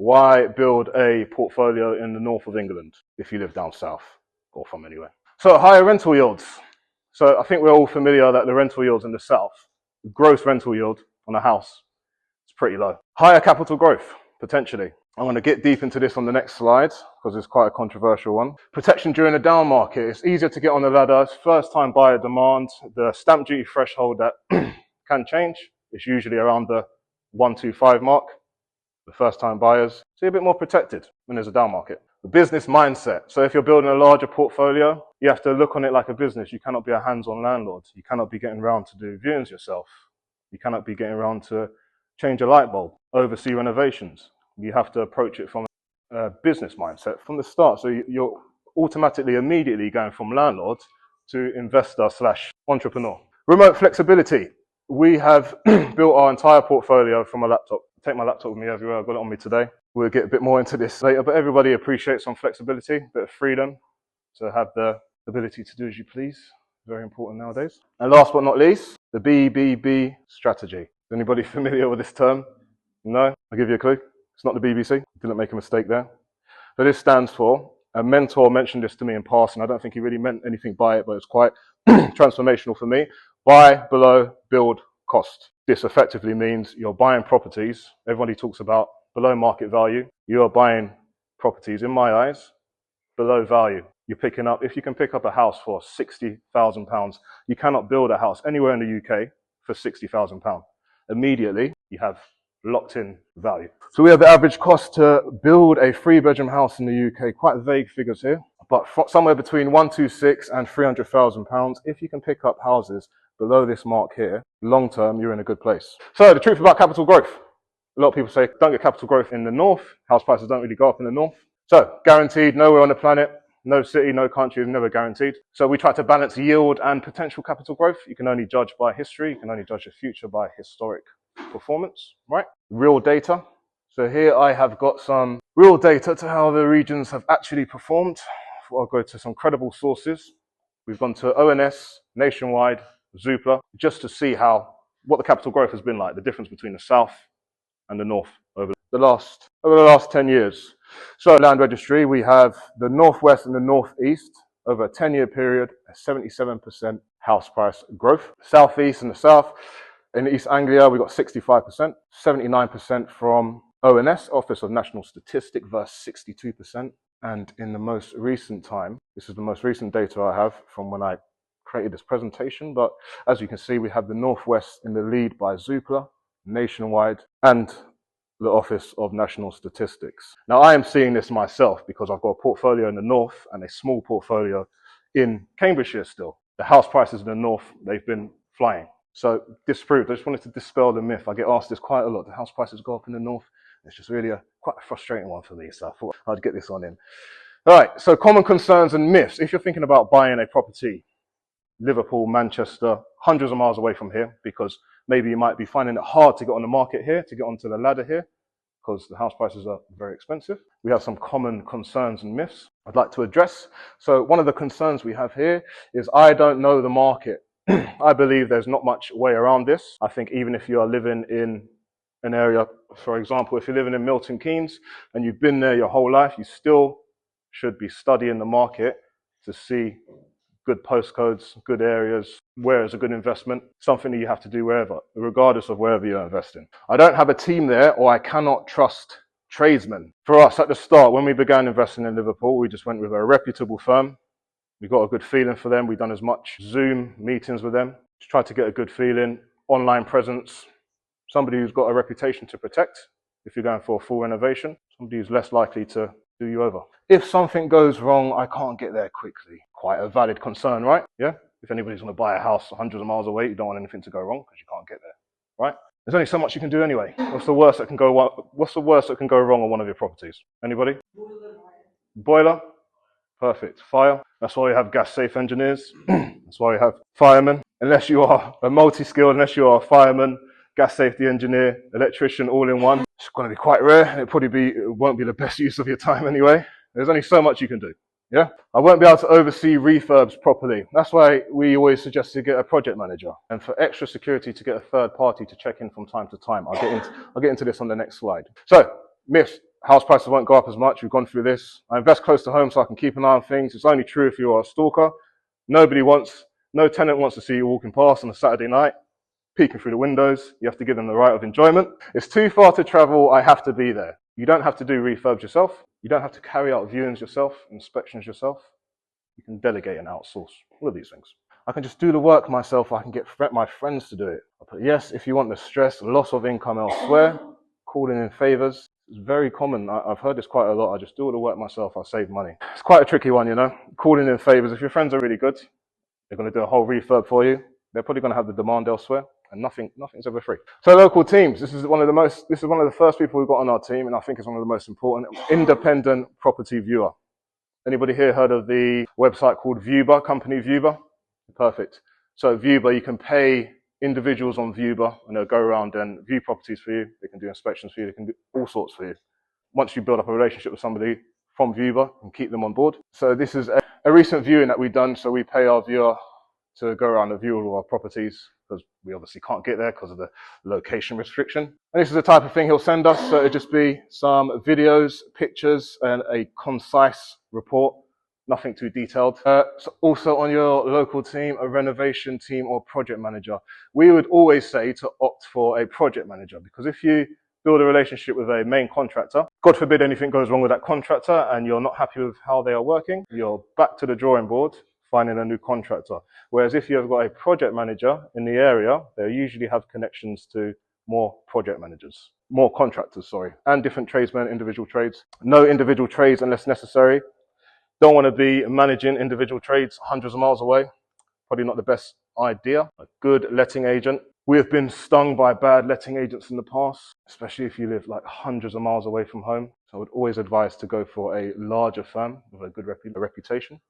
Why build a portfolio in the north of England if you live down south or from anywhere? So higher rental yields. So I think we're all familiar that the rental yields in the south, the gross rental yield on a house is pretty low. Higher capital growth, potentially. I'm going to get deep into this on the next slide because it's quite a controversial one. Protection during a down market. It's easier to get on the ladder. It's first time buyer demand. The stamp duty threshold that can change. It's usually around the 125 mark. The first time buyers. So you're a bit more protected when there's a down market. The business mindset. So if you're building a larger portfolio, you have to look on it like a business. You cannot be a hands-on landlord. You cannot be getting around to do viewings yourself. You cannot be getting around to change a light bulb, oversee renovations. You have to approach it from a business mindset from the start. So you're automatically, immediately going from landlord to investor / entrepreneur. Remote flexibility. We have built our entire portfolio from a laptop. I take my laptop with me everywhere. I've got it on me today. We'll get a bit more into this later, but everybody appreciates some flexibility, a bit of freedom to have the ability to do as you please. Very important nowadays. And last but not least, the BBB strategy. Is anybody familiar with this term? No? I'll give you a clue. It's not the BBC. Didn't make a mistake there. So this stands for, a mentor mentioned this to me in passing. I don't think he really meant anything by it, but it's quite transformational for me. Buy below, build cost. This effectively means you're buying properties. Everybody talks about below market value. You are buying properties, in my eyes, below value. You're picking up, if you can pick up a house for £60,000, you cannot build a house anywhere in the UK for £60,000. Immediately, you have locked in value. So we have the average cost to build a 3-bedroom house in the UK, quite vague figures here, but somewhere between 126 and £300,000. If you can pick up houses below this mark here, long term, you're in a good place. So the truth about capital growth. A lot of people say, don't get capital growth in the north. House prices don't really go up in the north. So guaranteed, nowhere on the planet, no city, no country is never guaranteed. So we try to balance yield and potential capital growth. You can only judge by history. You can only judge the future by historic performance, right? Real data. So here I have got some real data to how the regions have actually performed. I'll go to some credible sources. We've gone to ONS, Nationwide, Zoopla, just to see what the capital growth has been like, the difference between the south and the north over the last 10 years. So land registry, we have the northwest and the northeast over a 10-year period, a 77% house price growth. Southeast and the south. In East Anglia, we got 65%, 79% from ONS, Office of National Statistics, versus 62%. And in the most recent time, this is the most recent data I have from when I created this presentation, but as you can see, we have the Northwest in the lead by Zoopla, Nationwide, and the Office of National Statistics. Now, I am seeing this myself because I've got a portfolio in the north and a small portfolio in Cambridgeshire still. The house prices in the north, they've been flying. So disproved. I just wanted to dispel the myth. I get asked this quite a lot. The house prices go up in the north. It's just really quite a frustrating one for me. So I thought I'd get this on in. All right. So common concerns and myths. If you're thinking about buying a property, Liverpool, Manchester, hundreds of miles away from here, because maybe you might be finding it hard to get on the market here, to get onto the ladder here, because the house prices are very expensive. We have some common concerns and myths I'd like to address. So one of the concerns we have here is I don't know the market. I believe there's not much way around this. I think even if you are living in an area, for example, if you're living in Milton Keynes and you've been there your whole life, you still should be studying the market to see good postcodes, good areas, where is a good investment, something that you have to do wherever, regardless of wherever you're investing. I don't have a team there, or I cannot trust tradesmen. For us at the start, when we began investing in Liverpool, we just went with a reputable firm. We got a good feeling for them. We've done as much Zoom meetings with them to try to get a good feeling, online presence, somebody who's got a reputation to protect if you're going for a full renovation, somebody who's less likely to do you over. If something goes wrong, I can't get there quickly. Quite a valid concern, right? Yeah? If anybody's going to buy a house hundreds of miles away, you don't want anything to go wrong because you can't get there, right? There's only so much you can do anyway. What's the worst that can go wrong on one of your properties? Anybody? Boiler? Perfect. Fire? That's why we have gas safe engineers. That's why we have firemen. Unless you are a multi-skilled, unless you are a fireman, gas safety engineer, electrician, all in one, it's going to be quite rare, and it won't be the best use of your time anyway. There's only so much you can do. Yeah, I won't be able to oversee refurbs properly. That's why we always suggest to get a project manager, and for extra security to get a third party to check in from time to time. I'll get into this on the next slide. So myths. House prices won't go up as much. We've gone through this. I invest close to home so I can keep an eye on things. It's only true if you are a stalker. No tenant wants to see you walking past on a Saturday night, peeking through the windows. You have to give them the right of enjoyment. It's too far to travel. I have to be there. You don't have to do refurbs yourself. You don't have to carry out viewings yourself, inspections yourself. You can delegate and outsource all of these things. I can just do the work myself. I can get my friends to do it. But yes, if you want the stress, loss of income elsewhere, calling in favors. It's very common. I've heard this quite a lot. I just do all the work myself. I'll save money. It's quite a tricky one, you know. Calling in favors. If your friends are really good, they're going to do a whole refurb for you. They're probably going to have the demand elsewhere, and nothing's ever free. So local teams. This is one of the first people we've got on our team, and I think it's one of the most important. Independent property viewer. Anybody here heard of the website called Viewber, company Viewber? Perfect. So Viewber, you can pay individuals on Viewber, and they'll go around and view properties for you. They can do inspections for you. They can do all sorts for you. Once you build up a relationship with somebody from Viewber, and keep them on board. So this is a recent viewing that we've done. So we pay our viewer to go around and view all of our properties, because we obviously can't get there because of the location restriction. And this is the type of thing he'll send us. So it'll just be some videos, pictures, and a concise report. Nothing too detailed. So also on your local team, a renovation team or project manager. We would always say to opt for a project manager, because if you build a relationship with a main contractor, God forbid anything goes wrong with that contractor and you're not happy with how they are working, you're back to the drawing board, finding a new contractor. Whereas if you've got a project manager in the area, they usually have connections to more project managers, more contractors, and different tradesmen, individual trades. No individual trades unless necessary. Don't want to be managing individual trades hundreds of miles away. Probably not the best idea. A good letting agent. We have been stung by bad letting agents in the past, especially if you live like hundreds of miles away from home. So I would always advise to go for a larger firm with a good reputation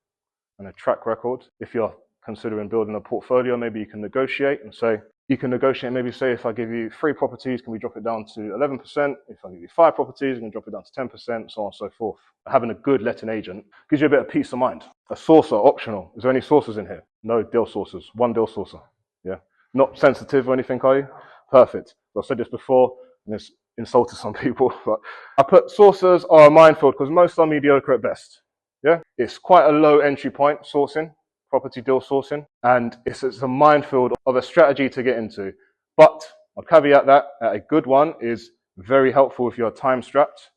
and a track record. If you're considering building a portfolio, maybe you can negotiate and say, maybe say, if I give you 3 properties, can we drop it down to 11%? If I give you 5 properties, we can drop it down to 10%, so on and so forth. Having a good letting agent gives you a bit of peace of mind. A sourcer, optional. Is there any sources in here? No deal sources. One deal sourcer. Yeah. Not sensitive or anything, are you? Perfect. I've said this before, and it's insulted some people, but I put sources are a minefield because most are mediocre at best. Yeah. It's quite a low entry point, sourcing. Property deal sourcing, and it's a minefield of a strategy to get into. But I'll caveat that a good one is very helpful if you're time strapped,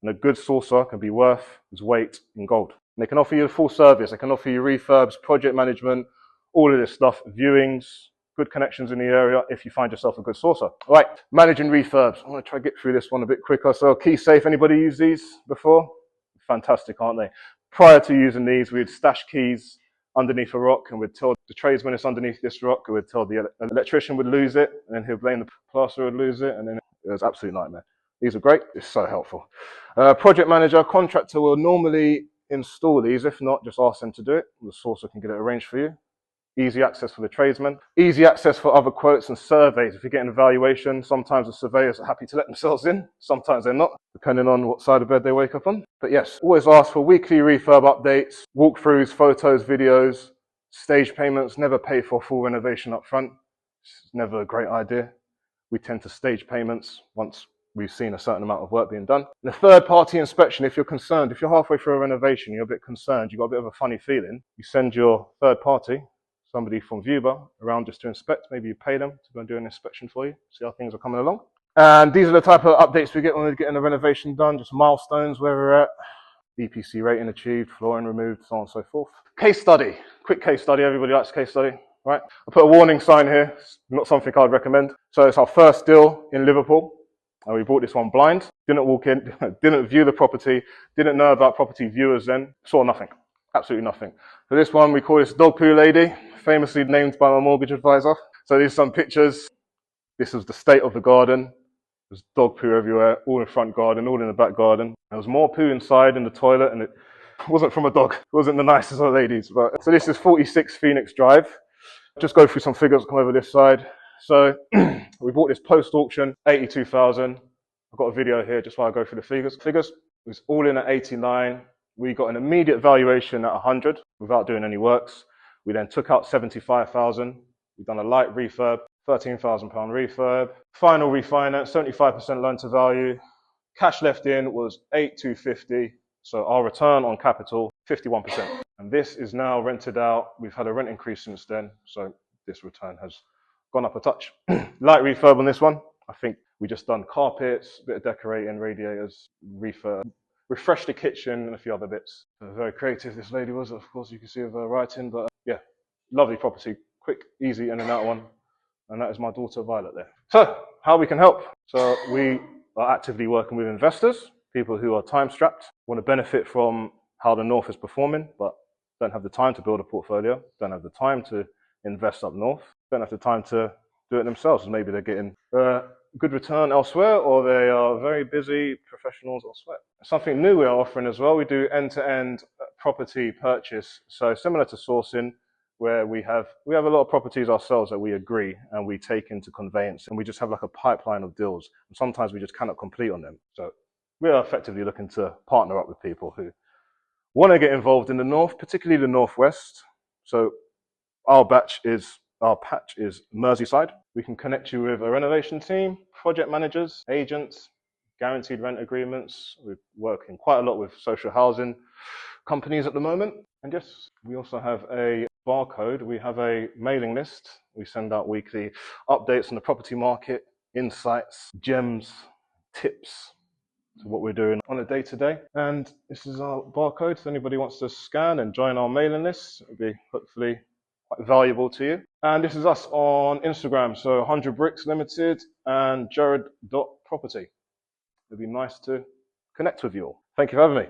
and a good sourcer can be worth its weight in gold. And they can offer you a full service. They can offer you refurbs, project management, all of this stuff, viewings, good connections in the area if you find yourself a good sourcer. All right, managing refurbs. I'm going to try to get through this one a bit quicker. So key safe, anybody use these before? Fantastic, aren't they? Prior to using these, we'd stash keys underneath a rock, and we'd tell the tradesman it's underneath this rock, and we'd tell the electrician would lose it, and then he'll blame the plasterer would lose it, and then it was an absolute nightmare. These are great. It's so helpful. Project manager, contractor will normally install these. If not, just ask them to do it. The sourcer can get it arranged for you. Easy access for the tradesman. Easy access for other quotes and surveys. If you're getting an evaluation, sometimes the surveyors are happy to let themselves in. Sometimes they're not, depending on what side of bed they wake up on. But yes, always ask for weekly refurb updates, walkthroughs, photos, videos, stage payments. Never pay for full renovation up front. It's never a great idea. We tend to stage payments once we've seen a certain amount of work being done. And a third-party inspection, if you're concerned, if you're halfway through a renovation, you're a bit concerned, you've got a bit of a funny feeling, you send your third party, somebody from Viewber, around just to inspect. Maybe you pay them to go and do an inspection for you, see how things are coming along. And these are the type of updates we get when we're getting a renovation done, just milestones, where we're at, EPC rating achieved, flooring removed, so on and so forth. Case study, quick case study, everybody likes case study, right? I put a warning sign here, it's not something I'd recommend. So it's our first deal in Liverpool, and we bought this one blind, didn't walk in, didn't view the property, didn't know about property viewers then, saw nothing, absolutely nothing. So this one, we call this Dog Poo Lady, famously named by my mortgage advisor. So these are some pictures. This was the state of the garden. There's dog poo everywhere, all in the front garden, all in the back garden. There was more poo inside in the toilet, and it wasn't from a dog. It wasn't the nicest of ladies. But so this is 46 Phoenix Drive. Just go through some figures, come over this side. So we bought this post-auction, 82,000. I've got a video here just while I go through the figures. It was all in at 89. We got an immediate valuation at 100 without doing any works. We then took out 75,000. We've done a light refurb, £13,000 refurb. Final refinance, 75% loan to value. Cash left in was 8,250. So our return on capital, 51%. And this is now rented out. We've had a rent increase since then. So this return has gone up a touch. Light refurb on this one. I think we just done carpets, a bit of decorating, radiators, refurb, refreshed the kitchen and a few other bits. Very creative this lady was, of course you can see of her writing, but yeah, lovely property, quick, easy in and out one. And that is my daughter Violet there. So how we can help. So we are actively working with investors, people who are time strapped, want to benefit from how the North is performing, but don't have the time to build a portfolio, don't have the time to invest up north, don't have the time to do it themselves. Maybe they're getting good return elsewhere, or they are very busy professionals elsewhere. Something new we are offering as well, we do end-to-end property purchase. So similar to sourcing, where we have a lot of properties ourselves that we agree and we take into conveyance, and we just have like a pipeline of deals. And sometimes we just cannot complete on them. So we are effectively looking to partner up with people who want to get involved in the North, particularly the Northwest. So our patch is Merseyside. We can connect you with a renovation team, project managers, agents, guaranteed rent agreements. We're working quite a lot with social housing companies at the moment. And yes, we also have a barcode. We have a mailing list. We send out weekly updates on the property market, insights, gems, tips to what we're doing on a day-to-day. And this is our barcode. So anybody wants to scan and join our mailing list, it'll be hopefully quite valuable to you. And this is us on Instagram. So 100 Bricks Limited and Jared.property. It'd be nice to connect with you all. Thank you for having me.